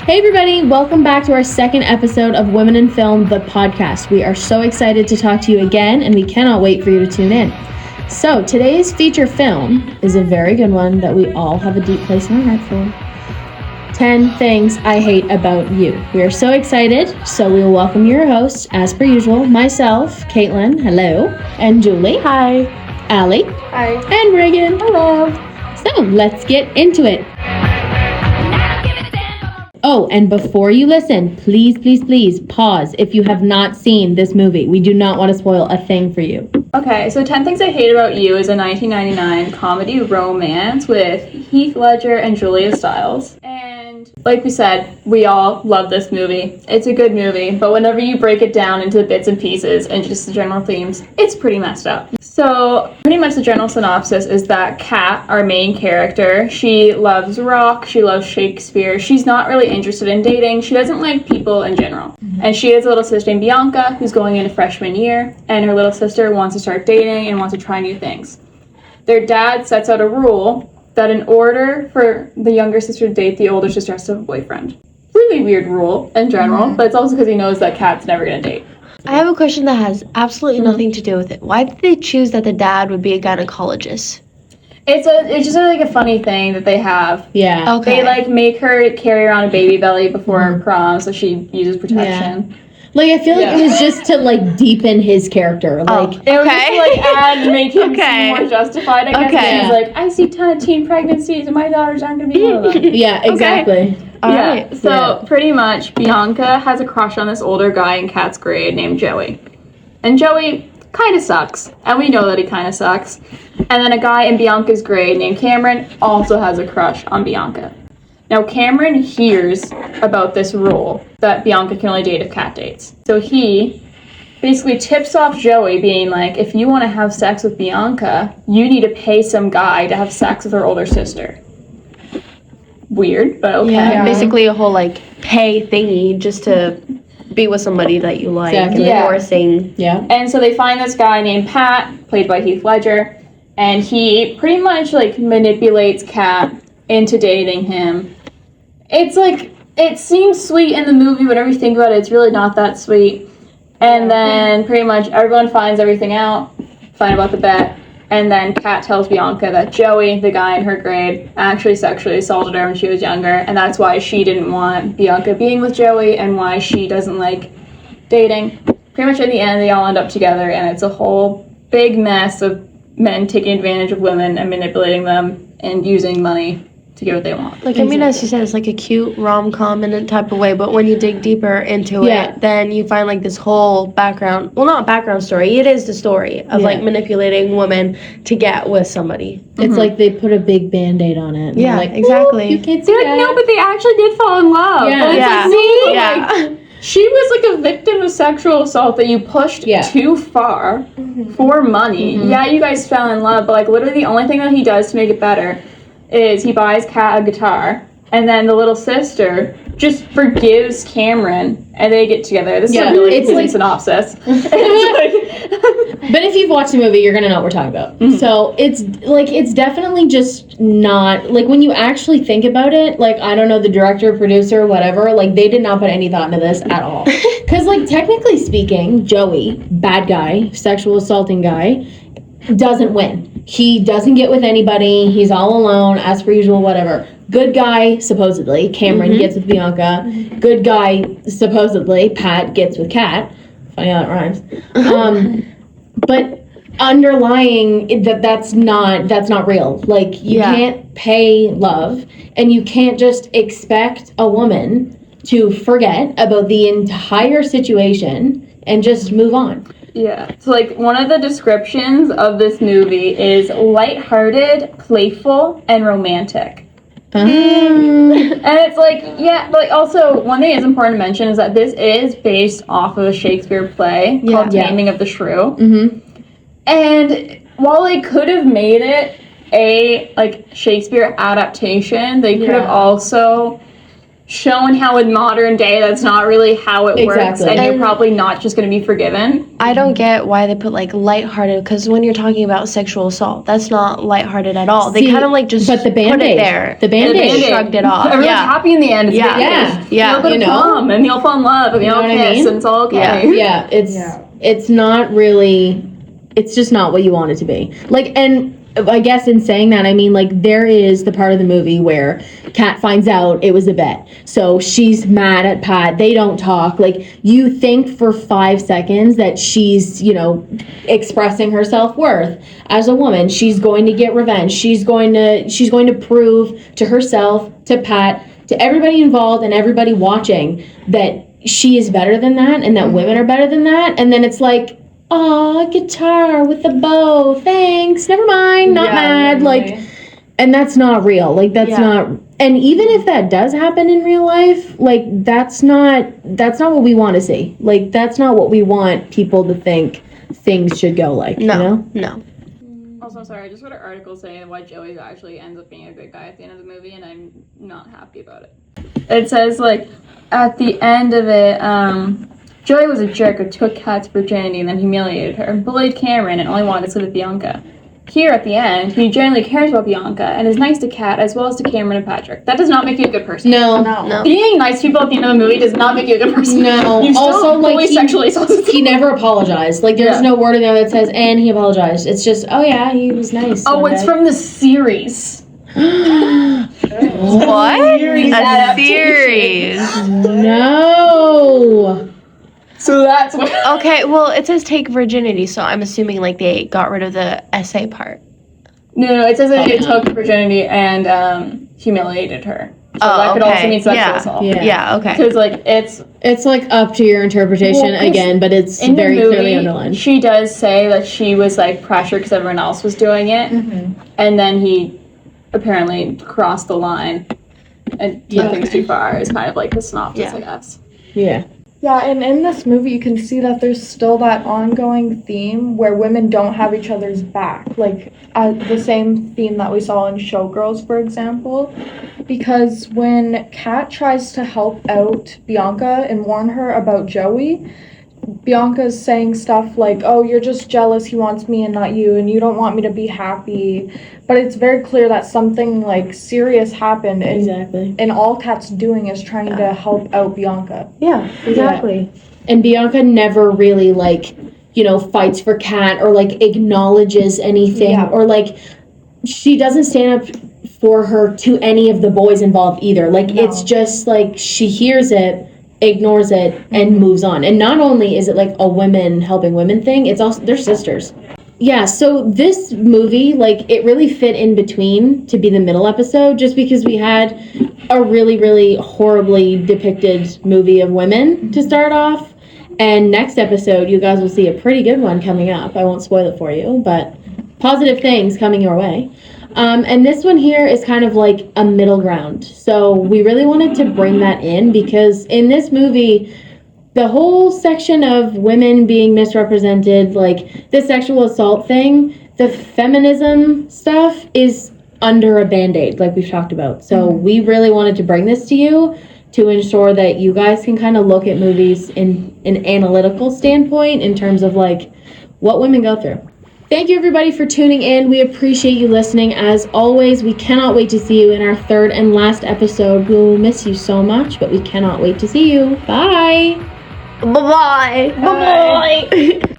Hey everybody, welcome back to our second episode of Women in Film, the podcast. We are so excited to talk to you again, and we cannot wait for you to tune in. So today's feature film is a very good one that we all have a deep place in our heart for. 10 Things I Hate About You. We are so excited, so we will welcome your hosts, as per usual, myself, Caitlin, hello, and Julie. Hi. Allie. Hi. And Reagan. Hello. So let's get into it. Oh, and before you listen, please pause if you have not seen this movie. We do not want to spoil a thing for you. Okay, so 10 Things I Hate About You is a 1999 comedy romance with Heath Ledger and Julia Stiles. And like we said, we all love this movie. It's a good movie, but whenever you break it down into the bits and pieces and just the general themes, it's pretty messed up. So pretty much the general synopsis is that Kat, our main character, she loves rock, she loves Shakespeare, she's not really interested in dating, she doesn't like people in general. Mm-hmm. And she has a little sister named Bianca who's going into freshman year, and her little sister wants to start dating and wants to try new things. Their dad sets out a rule that in order for the younger sister to date, the older sister has to have a boyfriend. Really weird rule in general, but it's also because he knows that Kat's never going to date. I have a question that has absolutely nothing to do with it. Why did they choose that the dad would be a gynecologist? It's just like a funny thing that they have. Yeah. Okay. They like make her carry around a baby belly before prom, so she uses protection. Yeah. Like, I feel like it was just to, like, deepen his character. Like, It was just to, like, add and make him seem more justified, I guess. Okay. He's like, I see a ton of teen pregnancies, and my daughters aren't going to be one of them. yeah, exactly. Alright. So pretty much, Bianca has a crush on this older guy in Kat's grade named Joey. And Joey kind of sucks, and we know that he kind of sucks. And then a guy in Bianca's grade named Cameron also has a crush on Bianca. Now, Cameron hears about this rule that Bianca can only date if Kat dates. So he basically tips off Joey, being like, if you want to have sex with Bianca, you need to pay some guy to have sex with her older sister. Weird, but okay. Yeah, basically a whole, like, pay thingy just to be with somebody that you like. Exactly. And forcing. Yeah. And so they find this guy named Pat, played by Heath Ledger, and he pretty much, like, manipulates Kat into dating him. It's like, it seems sweet in the movie, but whenever you think about it, it's really not that sweet. And then pretty much everyone finds everything out, find about the bet, and then Kat tells Bianca that Joey, the guy in her grade, actually sexually assaulted her when she was younger, and that's why she didn't want Bianca being with Joey and why she doesn't like dating. Pretty much in the end, they all end up together, and it's a whole big mess of men taking advantage of women and manipulating them and using money to get what they want. Like, I mean, as you said, it's like a cute rom-com in a type of way, but when you dig deeper into it, then you find, like, this whole background, well, not background story, it is the story of, like, manipulating women to get with somebody. It's like they put a big Band-Aid on it. Yeah, like, exactly. You can't see They're that. like, no, but they actually did fall in love. Yeah. But it's Yeah. like, no, Yeah. like, she was like a victim of sexual assault that you pushed too far for money. Yeah, you guys fell in love, but like literally the only thing that he does to make it better is he buys Kat a guitar, and then the little sister just forgives Cameron, and they get together. This is a really confusing synopsis. But if you've watched the movie, you're gonna know what we're talking about. So it's definitely just not, like, when you actually think about it, like, I don't know, the director, producer, whatever, like, they did not put any thought into this at all. Because, like, technically speaking, Joey, bad guy, sexual assaulting guy, doesn't win. He doesn't get with anybody. He's all alone, as per usual, whatever. Good guy, supposedly, Cameron gets with Bianca. Good guy, supposedly, Pat gets with Kat. Funny how that rhymes. But underlying that's not real. Like, you can't pay love, and you can't just expect a woman to forget about the entire situation and just move on. Yeah. So, like, one of the descriptions of this movie is lighthearted, playful, and romantic. And it's like, yeah, but like, also, one thing that's important to mention is that this is based off of a Shakespeare play called Taming of the Shrew. And while they could have made it a, like, Shakespeare adaptation, they could have also shown how in modern day that's not really how it works, Exactly. and you're And- probably not just going to be forgiven. I don't get why they put like lighthearted, because when you're talking about sexual assault, that's not lighthearted at all. They See, kind of like just but the put Band-Aid. it there. The Band-Aid. Band-Aid. Shrugged it off. Everyone's Yeah. happy in the end. It's Yeah. Vegas. Yeah. You'll go to You know? prom and you'll fall in love and You know you'll what I kiss mean? and it's all okay. Yeah, it's not really, it's just not what you want it to be. Like, and I guess in saying that, I mean, like, there is the part of the movie where Kat finds out it was a bet. So she's mad at Pat. They don't talk. Like, you think for 5 seconds that she's, you know, expressing her self-worth as a woman. She's going to get revenge. She's going to prove to herself, to Pat, to everybody involved and everybody watching that she is better than that and that women are better than that. And then it's like, aw, guitar with the bow, thanks, never mind, not mad. Like, and that's not real. Like, that's not, and even if that does happen in real life, like, that's not what we want to see. Like, that's not what we want people to think things should go like, you know? No. Also, sorry, I just read an article saying why Joey actually ends up being a good guy at the end of the movie, and I'm not happy about it. It says, like, at the end of it, Joey was a jerk who took Kat's virginity and then humiliated her, bullied Cameron, and only wanted to sleep with Bianca. Here, at the end, he genuinely cares about Bianca and is nice to Kat as well as to Cameron and Patrick. That does not make you a good person. No. Being nice to people at the end of the movie does not make you a good person. No. You still Also, like, fully sexually assaulted He never apologized. Like, there's Yeah. no word in there that says, and he apologized. It's just, oh yeah, he was nice. Oh, one it's day. from the series. What? Series A adaptation. series. No. So that's what. Okay, well, it says take virginity, so I'm assuming like they got rid of the essay part. No, it says that it took virginity and humiliated her. So that could also mean sexual assault. Yeah. Yeah, okay. Because, like, It's like up to your interpretation Well, 'cause again, but it's in very the movie, clearly underlined. she does say that she was, like, pressured because everyone else was doing it. And then he apparently crossed the line and took things too far is kind of like the synopsis, I guess. Yeah. Yeah, and in this movie, you can see that there's still that ongoing theme where women don't have each other's back. Like, the same theme that we saw in Showgirls, for example. Because when Kat tries to help out Bianca and warn her about Joey, Bianca's saying stuff like, oh, you're just jealous he wants me and not you, and you don't want me to be happy. But it's very clear that something, like, serious happened, and, Exactly. and all Kat's doing is trying to help out Bianca. Yeah, exactly. And Bianca never really, like, you know, fights for Kat or, like, acknowledges anything Yeah. or, like, she doesn't stand up for her to any of the boys involved either. Like, it's just, like, she hears it, ignores it, and moves on. And not only is it, like, a women helping women thing, it's also, they're sisters. Yeah, so this movie, like, it really fit in between to be the middle episode just because we had a really, really horribly depicted movie of women to start off. And next episode, you guys will see a pretty good one coming up. I won't spoil it for you, but positive things coming your way. And this one here is kind of like a middle ground. So we really wanted to bring that in because in this movie, the whole section of women being misrepresented, like the sexual assault thing, the feminism stuff is under a Band-Aid, like we've talked about. So we really wanted to bring this to you to ensure that you guys can kind of look at movies in an analytical standpoint in terms of like what women go through. Thank you everybody for tuning in. We appreciate you listening. As always, we cannot wait to see you in our third and last episode. We will miss you so much, but we cannot wait to see you. Bye. Bye-bye. Bye. Bye-bye.